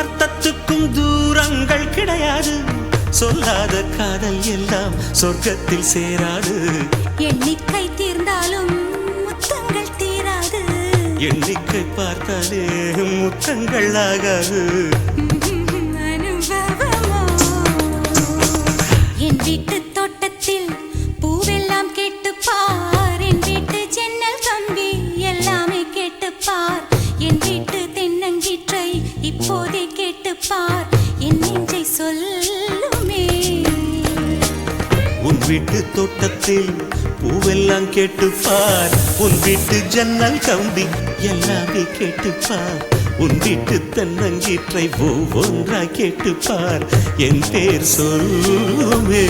அர்த்தத்துக்கும் தூரங்கள் கிடையாது. சொல்லாத காதல் எல்லாம் சொர்க்கத்தில் சேராது. எண்ணிக்கை தீர்ந்தாலும் முத்தங்கள் தீராது. எண்ணிக்கை பார்த்தாலே முத்தங்கள் ஆகாது. என் வீட்டு தோட்டத்தில் பூவெல்லாம் கேட்டுப்பார். என் வீட்டு ஜன்னல் கம்பி எல்லாமே கேட்டுப்பார். என் வீட்டு தென்னங்கீற்றை இப்போதே கேட்டுப்பார். என் நெஞ்சை சொல்லுமே. உன் வீட்டு தோட்டத்தில் பூவெல்லாம் கேட்டுப்பார். உன் வீட்டு ஜன்னல் கம்பி எல்லாமே கேட்டுப்பார். உன் வீட்டு தென்னங்கீற்றை ஒவ்வொன்றாய் கேட்டுப்பார். என் பேர் சொல்லுமே.